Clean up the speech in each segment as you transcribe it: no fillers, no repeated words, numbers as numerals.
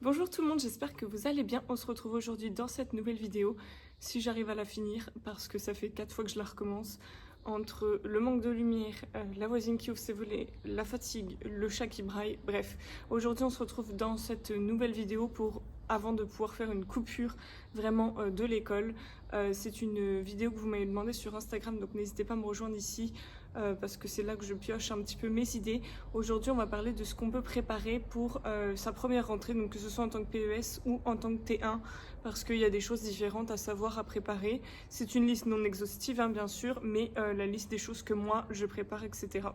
Bonjour tout le monde, j'espère que vous allez bien. On se retrouve aujourd'hui dans cette nouvelle vidéo, si j'arrive à la finir, parce que ça fait 4 fois que je la recommence. Entre le manque de lumière, la voisine qui ouvre ses volets, la fatigue, le chat qui braille, bref. Aujourd'hui on se retrouve dans cette nouvelle vidéo avant de pouvoir faire une coupure vraiment de l'école. C'est une vidéo que vous m'avez demandé sur Instagram, donc n'hésitez pas à me rejoindre ici. Parce que c'est là que je pioche un petit peu mes idées. Aujourd'hui, on va parler de ce qu'on peut préparer pour sa première rentrée, donc que ce soit en tant que PES ou en tant que T1, parce qu'il y a des choses différentes à savoir, à préparer. C'est une liste non exhaustive, hein, bien sûr, mais la liste des choses que moi, je prépare, etc.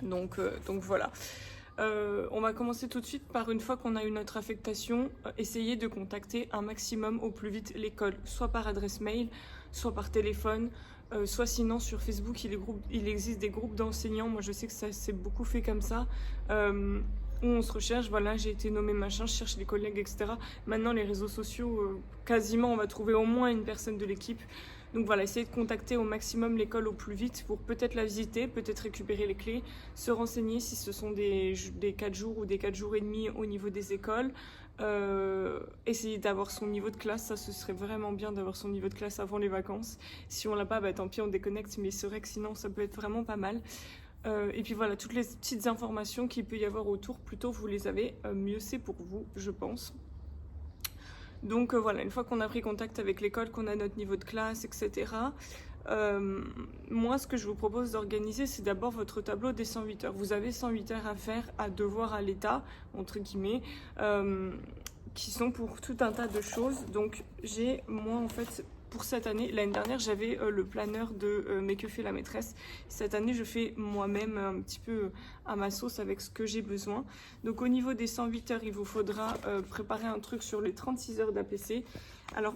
Donc voilà. On va commencer tout de suite par, une fois qu'on a eu notre affectation, essayer de contacter un maximum au plus vite l'école, soit par adresse mail, soit par téléphone, soit sinon sur Facebook, il existe des groupes d'enseignants. Moi je sais que ça s'est beaucoup fait comme ça, où on se recherche, voilà, j'ai été nommé machin, je cherche les collègues, etc. Maintenant les réseaux sociaux, quasiment on va trouver au moins une personne de l'équipe. Donc voilà, essayez de contacter au maximum l'école au plus vite pour peut-être la visiter, peut-être récupérer les clés, se renseigner si ce sont des 4 jours ou des 4 jours et demi au niveau des écoles. Essayer d'avoir son niveau de classe, ça ce serait vraiment bien d'avoir son niveau de classe avant les vacances. Si on l'a pas, bah tant pis on déconnecte, mais c'est vrai que sinon ça peut être vraiment pas mal. Et puis voilà, toutes les petites informations qu'il peut y avoir autour, plutôt vous les avez, mieux c'est pour vous, je pense. Donc voilà, une fois qu'on a pris contact avec l'école, qu'on a notre niveau de classe, etc. Moi, ce que je vous propose d'organiser, c'est d'abord votre tableau des 108 heures. Vous avez 108 heures à faire, à devoir à l'État, entre guillemets, qui sont pour tout un tas de choses. Donc moi en fait, pour cette année, l'année dernière, j'avais le planeur de Mais que fait la maîtresse. Cette année, je fais moi-même un petit peu à ma sauce avec ce que j'ai besoin. Donc au niveau des 108 heures, il vous faudra préparer un truc sur les 36 heures d'APC. Alors,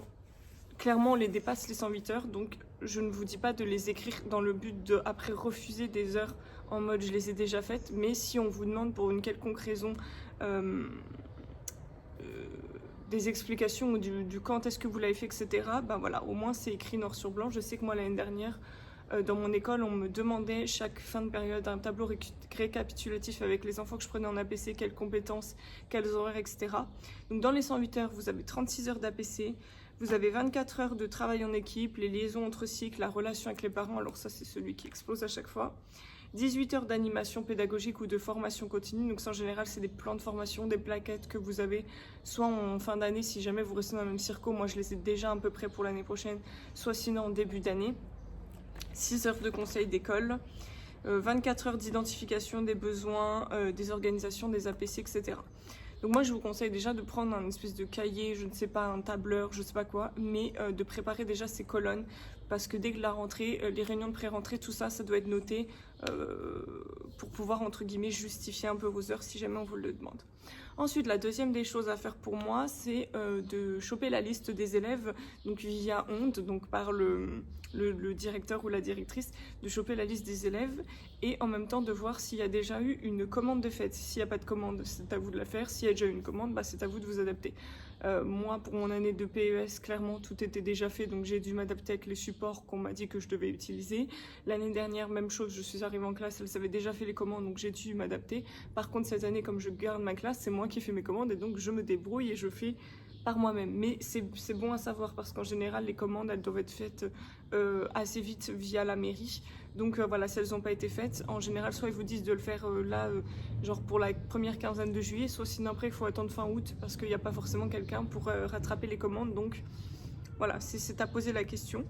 clairement, on les dépasse les 108 heures, donc je ne vous dis pas de les écrire dans le but de après refuser des heures en mode je les ai déjà faites, mais si on vous demande pour une quelconque raison des explications ou du quand est-ce que vous l'avez fait, etc., ben voilà, au moins c'est écrit noir sur blanc. Je sais que moi l'année dernière, dans mon école, on me demandait chaque fin de période un tableau récapitulatif avec les enfants que je prenais en APC, quelles compétences, quels horaires, etc. Donc dans les 108 heures, vous avez 36 heures d'APC, vous avez 24 heures de travail en équipe, les liaisons entre cycles, la relation avec les parents, alors ça c'est celui qui explose à chaque fois. 18 heures d'animation pédagogique ou de formation continue, donc ça en général c'est des plans de formation, des plaquettes que vous avez soit en fin d'année si jamais vous restez dans le même circo, moi je les ai déjà à peu près pour l'année prochaine, soit sinon en début d'année. 6 heures de conseil d'école, 24 heures d'identification des besoins, des organisations, des APC, etc. Donc moi je vous conseille déjà de prendre un espèce de cahier, je ne sais pas, un tableur, je ne sais pas quoi, mais de préparer déjà ces colonnes, parce que dès que la rentrée, les réunions de pré-rentrée, tout ça, ça doit être noté pour pouvoir entre guillemets justifier un peu vos heures si jamais on vous le demande. Ensuite, la deuxième des choses à faire pour moi, c'est de choper la liste des élèves, donc via Onde, donc par le directeur ou la directrice, de choper la liste des élèves et en même temps de voir s'il y a déjà eu une commande de fête. S'il n'y a pas de commande, c'est à vous de la faire. S'il y a déjà eu une commande, bah, c'est à vous de vous adapter. Moi, pour mon année de PES, clairement, tout était déjà fait, donc j'ai dû m'adapter avec les supports qu'on m'a dit que je devais utiliser. L'année dernière, même chose, je suis arrivée en classe, elles avaient déjà fait les commandes, donc j'ai dû m'adapter. Par contre, cette année, comme je garde ma classe, c'est moi qui fais mes commandes, et donc je me débrouille et je fais par moi-même. Mais c'est bon à savoir, parce qu'en général, les commandes, elles doivent être faites assez vite via la mairie. Donc voilà, si elles n'ont pas été faites, en général, soit ils vous disent de le faire genre pour la première quinzaine de juillet, soit sinon après il faut attendre fin août parce qu'il n'y a pas forcément quelqu'un pour rattraper les commandes. Donc voilà, c'est à poser la question.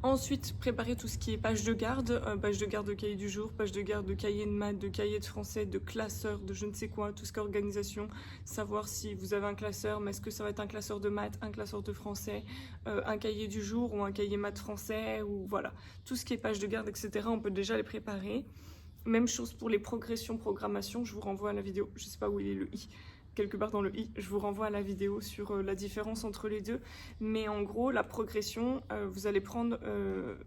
Ensuite, préparer tout ce qui est page de garde de cahier du jour, page de garde de cahier de maths, de cahier de français, de classeur, de je ne sais quoi, tout ce qui est organisation, savoir si vous avez un classeur, mais est-ce que ça va être un classeur de maths, un classeur de français, un cahier du jour ou un cahier maths français, ou voilà, tout ce qui est page de garde, etc., on peut déjà les préparer. Même chose pour les progressions, programmation, je vous renvoie à la vidéo, je sais pas où il est le i, quelque part dans le i, je vous renvoie à la vidéo sur la différence entre les deux, mais en gros la progression, vous allez prendre,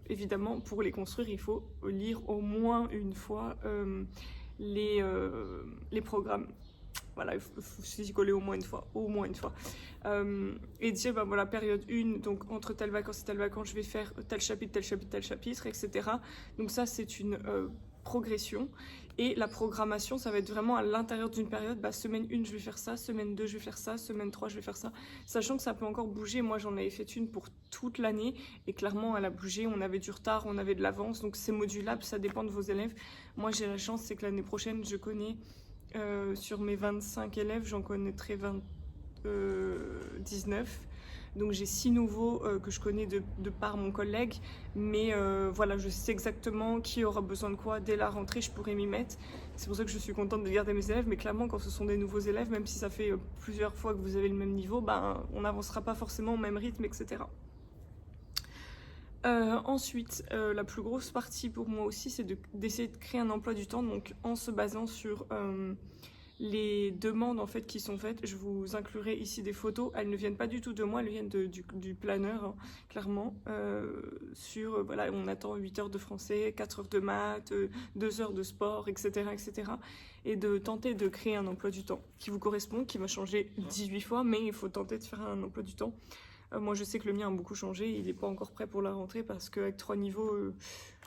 évidemment pour les construire il faut lire au moins une fois les programmes. Voilà, il faut s'y coller au moins une fois, et dire, bah voilà, période 1, donc entre telle vacance et telle vacance, je vais faire tel chapitre, tel chapitre, tel chapitre, etc. Donc ça, c'est une progression. Et la programmation, ça va être vraiment à l'intérieur d'une période. Semaine 1, je vais faire ça. Semaine 2, je vais faire ça. Semaine 3, je vais faire ça. Sachant que ça peut encore bouger. Moi, j'en avais fait une pour toute l'année. Et clairement, elle a bougé. On avait du retard, on avait de l'avance. Donc, c'est modulable. Ça dépend de vos élèves. Moi, j'ai la chance, c'est que l'année prochaine, je connais, sur mes 25 élèves, j'en connaîtrai 19. Donc j'ai 6 nouveaux que je connais de par mon collègue, mais voilà, je sais exactement qui aura besoin de quoi. Dès la rentrée, je pourrai m'y mettre. C'est pour ça que je suis contente de garder mes élèves, mais clairement, quand ce sont des nouveaux élèves, même si ça fait plusieurs fois que vous avez le même niveau, on n'avancera pas forcément au même rythme, etc. Ensuite, la plus grosse partie pour moi aussi, c'est d'essayer de créer un emploi du temps, donc en se basant sur les demandes en fait qui sont faites. Je vous inclurai ici des photos, elles ne viennent pas du tout de moi, elles viennent du planeur, hein, clairement. Voilà, on attend 8 heures de français, 4 heures de maths, 2 heures de sport, etc., etc. Et de tenter de créer un emploi du temps qui vous correspond, qui va changer 18 fois, mais il faut tenter de faire un emploi du temps. Moi, je sais que le mien a beaucoup changé, il n'est pas encore prêt pour la rentrée parce qu'avec 3 niveaux,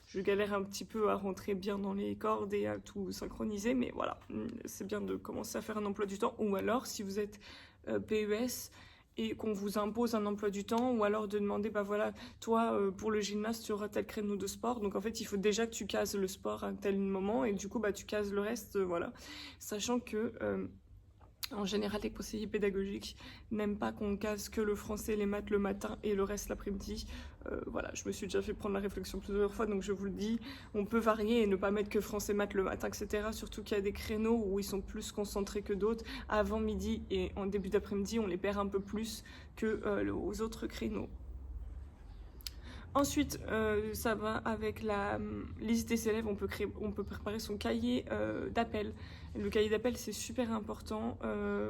je galère un petit peu à rentrer bien dans les cordes et à tout synchroniser, mais voilà, c'est bien de commencer à faire un emploi du temps. Ou alors, si vous êtes PES et qu'on vous impose un emploi du temps, ou alors de demander, voilà, toi, pour le gymnase, tu auras tel créneau de sport, donc en fait, il faut déjà que tu cases le sport à tel moment, et du coup, tu cases le reste, voilà. Sachant que... en général, les conseillers pédagogiques n'aiment pas qu'on case que le français et les maths le matin et le reste l'après-midi. Voilà, je me suis déjà fait prendre la réflexion plusieurs fois, donc je vous le dis, on peut varier et ne pas mettre que français, maths le matin, etc. Surtout qu'il y a des créneaux où ils sont plus concentrés que d'autres. Avant midi et en début d'après-midi, on les perd un peu plus que aux autres créneaux. Ensuite, ça va avec la liste des élèves, on peut préparer son cahier d'appel. Le cahier d'appel, c'est super important.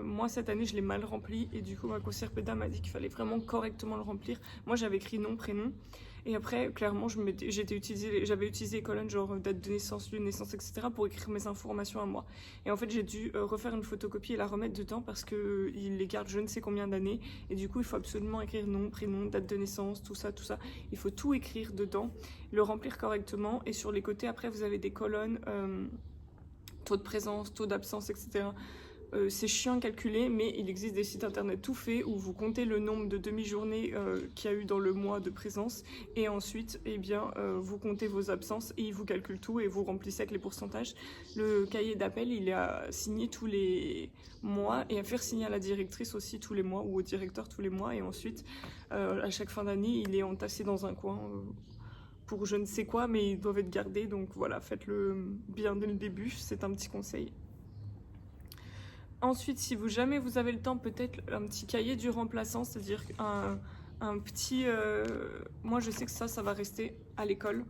Moi, cette année, je l'ai mal rempli et du coup, ma conseillère péda m'a dit qu'il fallait vraiment correctement le remplir. Moi, j'avais écrit nom, prénom. Et après, clairement, j'avais utilisé les colonnes genre date de naissance, lieu de naissance, etc. pour écrire mes informations à moi. Et en fait, j'ai dû refaire une photocopie et la remettre dedans parce qu'il les garde je ne sais combien d'années. Et du coup, il faut absolument écrire nom, prénom, date de naissance, tout ça, tout ça. Il faut tout écrire dedans, le remplir correctement. Et sur les côtés, après, vous avez des colonnes, taux de présence, taux d'absence, etc. C'est chiant à calculer, mais il existe des sites internet tout faits où vous comptez le nombre de demi-journées qu'il y a eu dans le mois de présence et ensuite vous comptez vos absences et il vous calcule tout et vous remplissez avec les pourcentages. Le cahier d'appel, il est à signer tous les mois et à faire signer à la directrice aussi tous les mois ou au directeur tous les mois et ensuite à chaque fin d'année, il est entassé dans un coin pour je ne sais quoi, mais ils doivent être gardés, donc voilà, faites-le bien dès le début, c'est un petit conseil. Ensuite, si jamais vous avez le temps, peut-être un petit cahier du remplaçant, c'est-à-dire un petit... moi, je sais que ça va rester à l'école.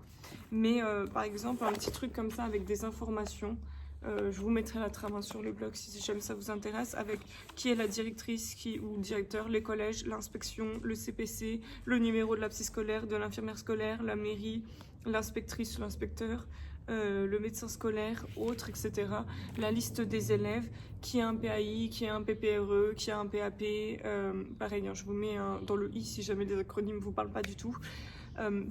Mais par exemple, un petit truc comme ça avec des informations. Je vous mettrai la trame sur le blog si jamais ça vous intéresse, avec qui est la directrice ou le directeur, les collèges, l'inspection, le CPC, le numéro de la psy scolaire, de l'infirmière scolaire, la mairie, l'inspectrice ou l'inspecteur. Le médecin scolaire, autres, etc. La liste des élèves, qui a un PAI, qui a un PPRE, qui a un PAP. Pareil, hein, je vous mets dans le i si jamais les acronymes ne vous parlent pas du tout.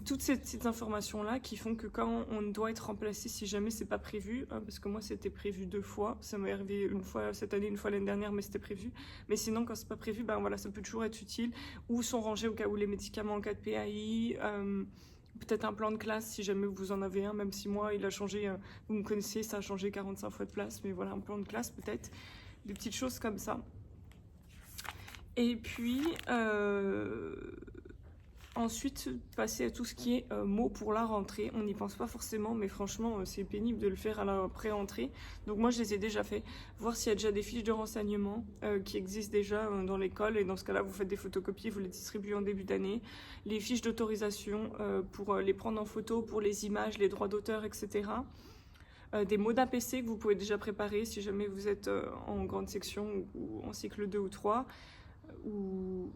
Toutes ces petites informations-là qui font que quand on doit être remplacé, si jamais c'est pas prévu, parce que moi c'était prévu 2 fois, ça m'est arrivé une fois cette année, une fois l'année dernière, mais c'était prévu. Mais sinon, quand c'est pas prévu, voilà, ça peut toujours être utile. Ou sont rangés au cas où les médicaments en cas de PAI. Peut-être un plan de classe si jamais vous en avez un, même si moi il a changé, vous me connaissez, ça a changé 45 fois de place, mais voilà, un plan de classe peut-être, des petites choses comme ça. Et puis ensuite passer à tout ce qui est mots pour la rentrée. On n'y pense pas forcément, mais franchement c'est pénible de le faire à la pré-rentrée. Donc moi je les ai déjà fait, voir s'il y a déjà des fiches de renseignement qui existent déjà dans l'école, et dans ce cas là vous faites des photocopies, vous les distribuez en début d'année. Les fiches d'autorisation pour les prendre en photo, pour les images, les droits d'auteur, etc. Des mots d'APC que vous pouvez déjà préparer si jamais vous êtes en grande section ou en cycle 2 ou 3, ou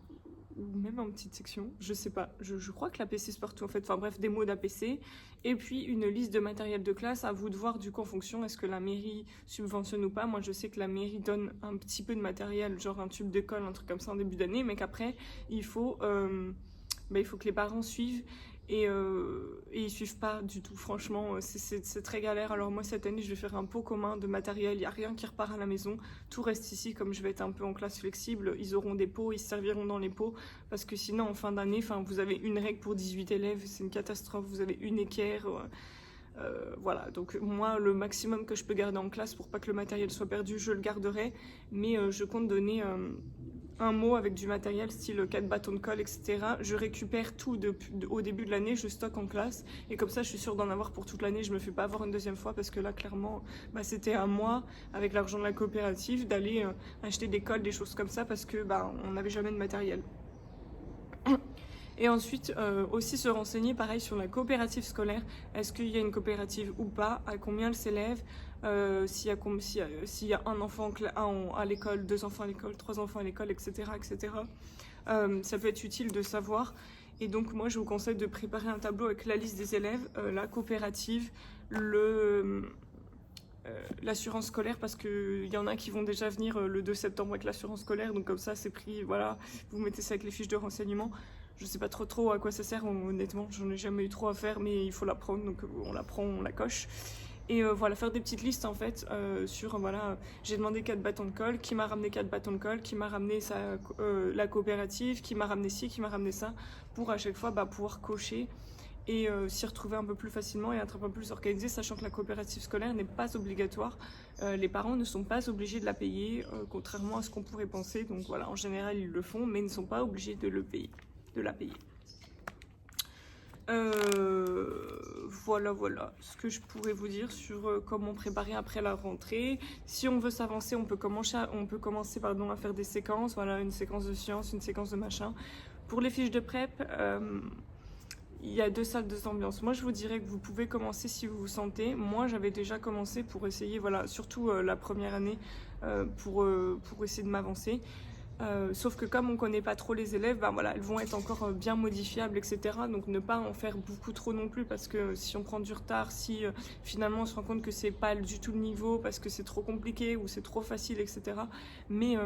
même en petite section, je sais pas, je crois que l'APC c'est partout en fait, enfin bref, des mots d'APC, et puis une liste de matériel de classe, à vous de voir du coup en fonction, est-ce que la mairie subventionne ou pas. Moi je sais que la mairie donne un petit peu de matériel, genre un tube d'école, un truc comme ça en début d'année, mais qu'après il faut que les parents suivent et ils suivent pas du tout, franchement, c'est très galère. Alors moi cette année je vais faire un pot commun de matériel, il n'y a rien qui repart à la maison, tout reste ici. Comme je vais être un peu en classe flexible, ils auront des pots, ils se serviront dans les pots, parce que sinon en fin d'année, vous avez une règle pour 18 élèves, c'est une catastrophe, vous avez une équerre, voilà. Donc moi le maximum que je peux garder en classe pour pas que le matériel soit perdu, je le garderai, mais je compte donner un mot avec du matériel style 4 bâtons de colle, etc. Je récupère tout au début de l'année, je stocke en classe, et comme ça je suis sûre d'en avoir pour toute l'année, je me fais pas avoir une deuxième fois, parce que là clairement c'était à moi, avec l'argent de la coopérative, d'aller acheter des colles, des choses comme ça, parce que on n'avait jamais de matériel. Et ensuite, aussi se renseigner pareil sur la coopérative scolaire. Est-ce qu'il y a une coopérative ou pas? À combien elle s'élève? S'il y a un enfant à l'école, 2 enfants à l'école, 3 enfants à l'école, etc. etc. Ça peut être utile de savoir. Et donc moi je vous conseille de préparer un tableau avec la liste des élèves, la coopérative, l'assurance scolaire, parce qu'il y en a qui vont déjà venir le 2 septembre avec l'assurance scolaire, donc comme ça c'est pris, voilà, vous mettez ça avec les fiches de renseignement. Je sais pas trop à quoi ça sert, honnêtement, j'en ai jamais eu trop à faire, mais il faut la prendre, donc on la prend, on la coche. Et voilà, faire des petites listes en fait sur, voilà, j'ai demandé 4 bâtons de colle, qui m'a ramené 4 bâtons de colle, qui m'a ramené la coopérative, qui m'a ramené ci, qui m'a ramené ça, pour à chaque fois pouvoir cocher et s'y retrouver un peu plus facilement et être un peu plus organisé, sachant que la coopérative scolaire n'est pas obligatoire. Les parents ne sont pas obligés de la payer, contrairement à ce qu'on pourrait penser. Donc voilà, en général ils le font, mais ils ne sont pas obligés de la payer. Voilà ce que je pourrais vous dire sur comment préparer après la rentrée. Si on veut s'avancer, on peut commencer à faire des séquences, voilà, une séquence de sciences, une séquence de machin. Pour les fiches de prep, il y a 2 salles, 2 ambiances. Moi je vous dirais que vous pouvez commencer si vous vous sentez. Moi j'avais déjà commencé pour essayer, voilà, surtout la première année, pour essayer de m'avancer. Sauf que comme on connaît pas trop les élèves, voilà, elles vont être encore bien modifiables, etc. Donc ne pas en faire beaucoup trop non plus, parce que si on prend du retard, si finalement on se rend compte que c'est pas du tout le niveau, parce que c'est trop compliqué ou c'est trop facile, etc. Mais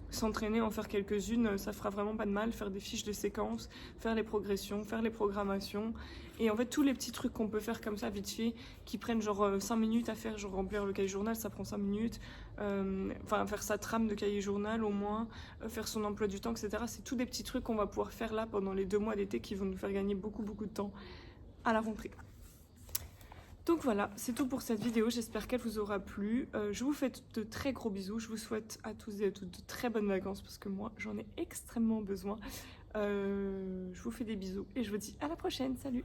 s'entraîner, en faire quelques-unes, ça fera vraiment pas de mal. Faire des fiches de séquences, faire les progressions, faire les programmations. Et en fait, tous les petits trucs qu'on peut faire comme ça, vite fait, qui prennent genre 5 minutes à faire, genre remplir le cahier journal, ça prend 5 minutes. Faire sa trame de cahier journal au moins, faire son emploi du temps, etc. C'est tous des petits trucs qu'on va pouvoir faire là pendant les 2 mois d'été qui vont nous faire gagner beaucoup de temps à la rentrée. Donc voilà, c'est tout pour cette vidéo, j'espère qu'elle vous aura plu. Je vous fais de très gros bisous, je vous souhaite à tous et à toutes de très bonnes vacances, parce que moi j'en ai extrêmement besoin. Je vous fais des bisous et je vous dis à la prochaine, salut!